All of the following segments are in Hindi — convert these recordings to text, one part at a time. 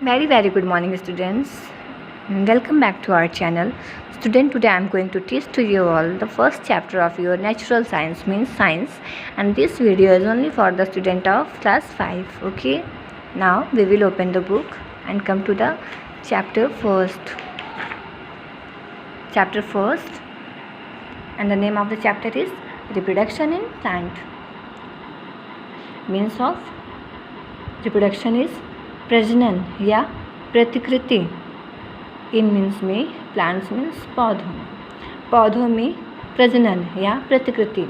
Very good morning, students. Welcome back to our channel. Student, today I am going to teach to you all the first chapter of your natural science, means science, and this video is only for the student of class 5. Okay, now we will open the book and come to the chapter first, and the name of the chapter is reproduction in plant. Means of reproduction is प्रजनन या प्रतिकृति. इन मीन्स में प्लांट्स मीन्स पौधों में प्रजनन या प्रतिकृति,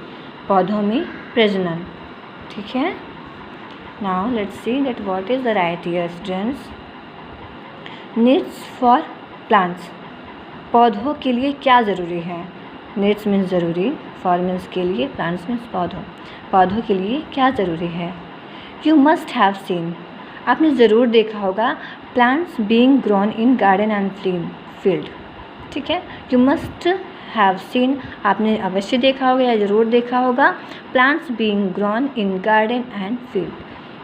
पौधों में प्रजनन. ठीक है. Now let's see that what is the right here students. Needs for plants, पौधों के लिए क्या ज़रूरी है. नीड्स मीन्स ज़रूरी, फॉर मीन्स के लिए, प्लांट्स मीन्स पौधों के लिए क्या ज़रूरी है. यू मस्ट हैव सीन, आपने ज़रूर देखा होगा, plants being grown in garden and field. ठीक है. यू मस्ट हैव सीन, आपने अवश्य देखा होगा या ज़रूर देखा होगा, plants being grown in garden and field,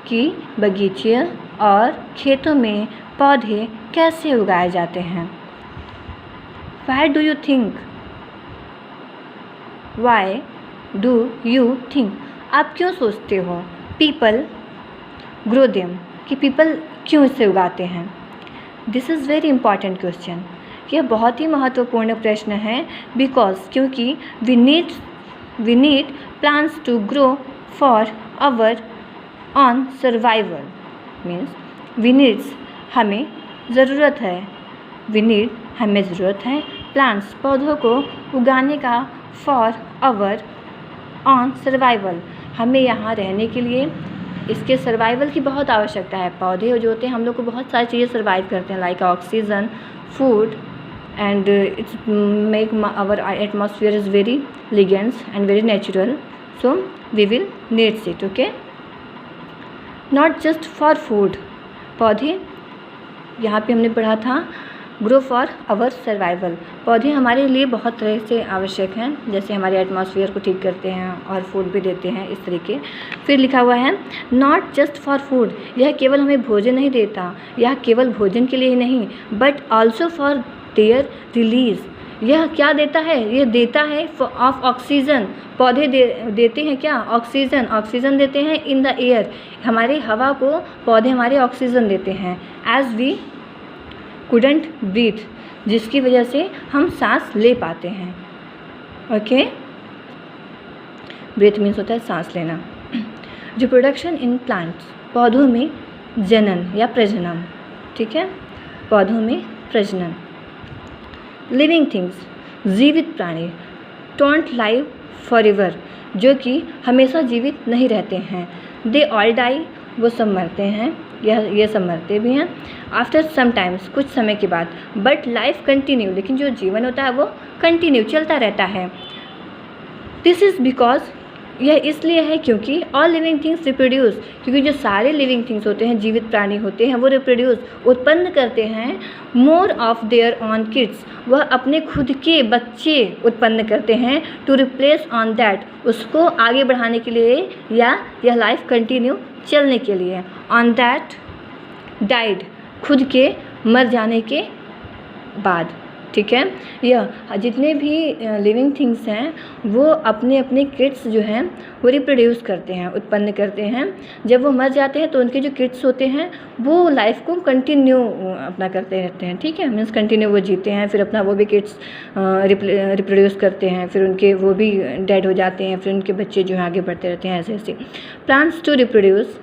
कि बगीचे और खेतों में पौधे कैसे उगाए जाते हैं. वाई डू यू थिंक, आप क्यों सोचते हो. पीपल ग्रो देम, कि पीपल क्यों इसे उगाते हैं. This is very important question, यह बहुत ही महत्वपूर्ण प्रश्न है. बिकॉज, क्योंकि we need plants to grow for our own survival. Means we needs, हमें ज़रूरत है प्लांट्स, पौधों को उगाने का, फॉर आवर ऑन सर्वाइवल, हमें यहाँ रहने के लिए इसके सर्वाइवल की बहुत आवश्यकता है. पौधे जो होते हैं, हम लोग को बहुत सारी चीज़ें सर्वाइव करते हैं, like oxygen, food, and it's make our atmosphere is very legends and very natural. So we will needs it. Okay. Not just for food, पौधे यहाँ पे हमने पढ़ा था, ग्रो फॉर आवर सर्वाइवल, पौधे हमारे लिए बहुत तरह से आवश्यक हैं, जैसे हमारे एटमॉस्फेयर को ठीक करते हैं और फूड भी देते हैं, इस तरीके. फिर लिखा हुआ है नॉट जस्ट फॉर फूड, यह केवल हमें भोजन नहीं देता, यह केवल भोजन के लिए ही नहीं, but also for their release, यह क्या देता है, यह देता है ऑफ ऑक्सीजन, पौधे देते हैं क्या, ऑक्सीजन देते हैं इन द एयर, हमारे हवा को पौधे हमारे ऑक्सीजन देते हैं. एज वी couldn't breathe, जिसकी वजह से हम सांस ले पाते हैं. ओके. ब्रीथ मीन्स होता है सांस लेना. रिप्रोडक्शन इन प्लांट्स, पौधों में जनन या प्रजनन. ठीक है. पौधों में प्रजनन. लिविंग थिंग्स, जीवित प्राणी, डोंट लाइव फॉरएवर, जो कि हमेशा जीवित नहीं रहते हैं. दे ऑल डाई, वो सब मरते हैं, ये सब मरते भी हैं. आफ्टर सम टाइम्स, कुछ समय के बाद. बट लाइफ कंटिन्यू, लेकिन जो जीवन होता है वो कंटिन्यू, चलता रहता है. दिस इज़ बिकॉज, यह इसलिए है क्योंकि ऑल लिविंग थिंग्स रिप्रोड्यूस, क्योंकि जो सारे लिविंग थिंग्स होते हैं, जीवित प्राणी होते हैं, वो रिप्रोड्यूस, उत्पन्न करते हैं, more of their on kids, वह अपने खुद के बच्चे उत्पन्न करते हैं, टू रिप्लेस ऑन दैट, उसको आगे बढ़ाने के लिए या यह लाइफ कंटिन्यू चलने के लिए. ऑन दैट डाइड, खुद के मर जाने के बाद. ठीक है. यह जितने भी लिविंग थिंग्स हैं वो अपने किड्स जो हैं वो रिप्रोड्यूस करते हैं, उत्पन्न करते हैं. जब वो मर जाते हैं तो उनके जो किड्स होते हैं वो लाइफ को कंटिन्यू अपना करते रहते हैं. ठीक है. मीन्स कंटिन्यू वो जीते हैं, फिर अपना वो भी किड्स रिप्रोड्यूस करते हैं, फिर उनके वो भी डेड हो जाते हैं, फिर उनके बच्चे जो हैं आगे बढ़ते रहते हैं, ऐसे. प्लांट्स टू रिप्रोड्यूस,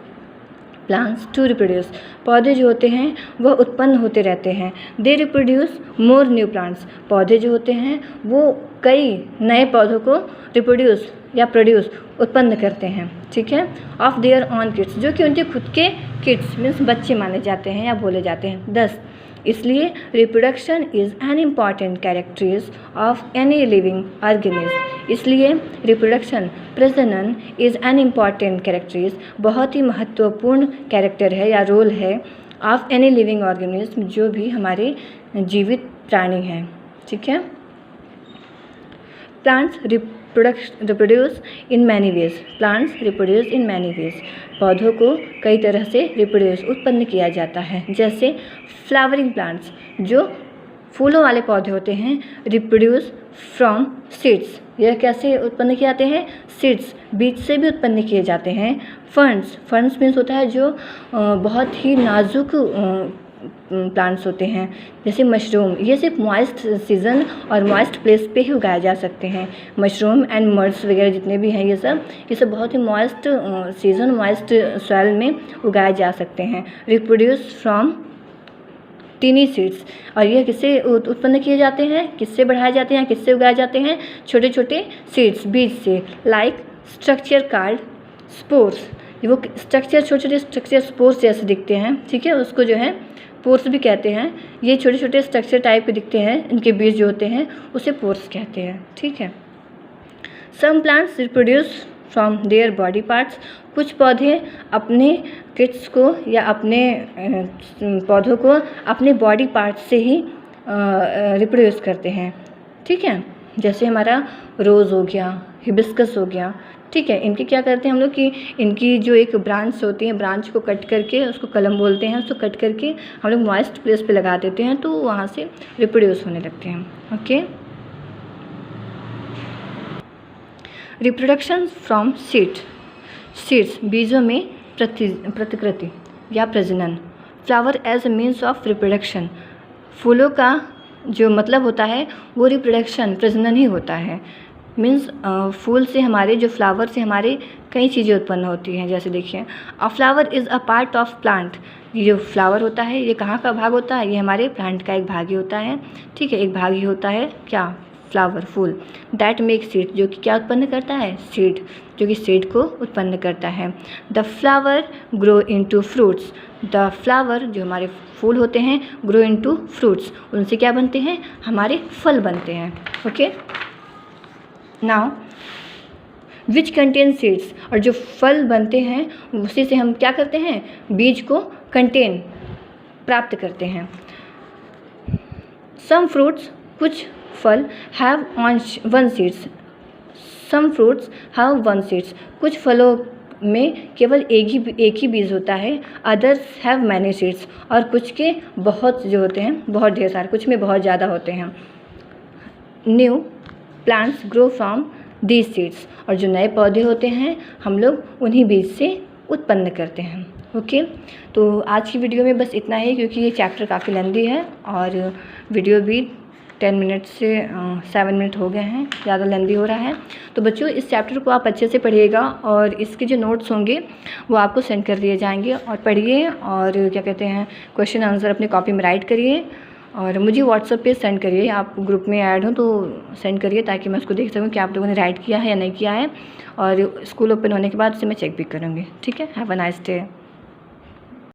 पौधे जो होते हैं वह उत्पन्न होते रहते हैं. They reproduce more new plants, पौधे जो होते हैं वो कई नए पौधों को रिप्रोड्यूस या प्रोड्यूस उत्पन्न करते हैं. ठीक है. ऑफ देयर ऑन किड्स, जो कि उनके खुद के किड्स मीन्स बच्चे माने जाते हैं या बोले जाते हैं. 10, इसलिए reproduction is an important characteristic of any living organism, इसलिए रिप्रोडक्शन, प्रजनन, इज़ एन इम्पॉर्टेंट कैरेक्टरिस्टिक, बहुत ही महत्वपूर्ण कैरेक्टर है या रोल है, ऑफ एनी लिविंग ऑर्गेनिज्म, जो भी हमारे जीवित प्राणी हैं. ठीक है. Reproduce in many ways. Plants reproduce in many ways. पौधों को कई तरह से रिप्रोड्यूस उत्पन्न किया जाता है। जैसे फ्लावरिंग प्लांट्स जो फूलों वाले पौधे होते हैं, रिप्रोड्यूस फ्रॉम सीड्स। यह कैसे उत्पन्न किए जाते हैं? सीड्स, बीज से भी उत्पन्न किए जाते हैं। फर्न्स मीन्स होता है जो बहुत ही नाजुक प्लांट्स होते हैं, जैसे मशरूम। ये सिर्फ मॉइस्ट सीज़न और मॉइस्ट प्लेस पे ही उगाए जा सकते हैं। मशरूम एंड मर्ड्स वगैरह जितने भी हैं ये सब बहुत ही मॉइस्ट सीज़न, मॉइस्ट सॉइल में उगाए जा सकते हैं। Reproduce from tiny seeds. और ये किससे उत्पन्न किए जाते हैं, किससे बढ़ाए जाते हैं, किससे उगाए जाते हैं? छोटे छोटे सीड्स, बीज से। Like structure called spores. वो स्ट्रक्चर, छोटे छोटे स्ट्रक्चर स्पोर्स जैसे दिखते हैं, ठीक है, उसको जो है पोर्स भी कहते हैं। ये छोटे छोटे स्ट्रक्चर टाइप के दिखते हैं, इनके बीज जो होते हैं उसे पोर्स कहते हैं, ठीक है। Some plants reproduce from their body parts. कुछ पौधे अपने किड्स को या अपने पौधों को अपने बॉडी पार्ट से ही रिप्रोड्यूस करते हैं, ठीक है। जैसे हमारा रोज़ हो गया, हिबिस्कस हो गया, ठीक है। इनके क्या करते हैं हम लोग कि इनकी जो एक ब्रांच होती है, ब्रांच को कट करके, उसको कलम बोलते हैं, उसको कट करके हम लोग मॉइस्ट प्लेस पे लगा देते हैं तो वहाँ से रिप्रोड्यूस होने लगते हैं, ओके। रिप्रोडक्शन फ्रॉम सीड्स, बीजों में प्रतिकृति या प्रजनन। Flower as a means of reproduction. फूलों का जो मतलब होता है वो रिप्रोडक्शन, प्रजनन ही होता है। मीन्स फूल से हमारे, जो फ्लावर से हमारे कई चीज़ें उत्पन्न होती हैं। जैसे देखिए, अ flower is a part of plant. ये जो फ्लावर होता है ये कहाँ का भाग होता है? ये हमारे प्लांट का एक भाग ही होता है, ठीक है। एक भाग ही होता है क्या? फ्लावर, फूल। दैट मेक सीड, जो कि क्या उत्पन्न करता है? सीड, जो कि सीड को उत्पन्न करता है। The flower grow into fruits. The flower, जो हमारे फूल होते हैं, ग्रो इनटू फ्रूट्स, उनसे क्या बनते हैं? हमारे फल बनते हैं, okay. Now which contain seeds. और जो फल बनते हैं उसी से हम क्या करते हैं? बीज को कंटेन, प्राप्त करते हैं। सम फ्रूट्स, कुछ फल, have one seeds. Some fruits have one seeds. कुछ फलों में केवल एक ही बीज होता है। Others have many seeds. और कुछ के बहुत जो होते हैं, बहुत ढेर सारे, कुछ में बहुत ज़्यादा होते हैं। New plants grow from these seeds. और जो नए पौधे होते हैं हम लोग उन्हीं बीज से उत्पन्न करते हैं, ओके। तो आज की वीडियो में बस इतना ही, क्योंकि ये चैप्टर काफ़ी लेंदी है और वीडियो भी 10 मिनट से 7 मिनट हो गए हैं, ज़्यादा लेंदी हो रहा है। तो बच्चों, इस चैप्टर को आप अच्छे से पढ़िएगा और इसके जो नोट्स होंगे वो आपको सेंड कर दिए जाएंगे। और पढ़िए और क्या कहते हैं, क्वेश्चन आंसर अपनी कॉपी में राइट करिए और मुझे व्हाट्सएप पे सेंड करिए। आप ग्रुप में ऐड हो तो सेंड करिए ताकि मैं उसको देख सकूँ कि आप लोगों ने राइट किया है या नहीं किया है। और स्कूल ओपन होने के बाद उसे मैं चेक भी करूँगी, ठीक है। Have a nice day.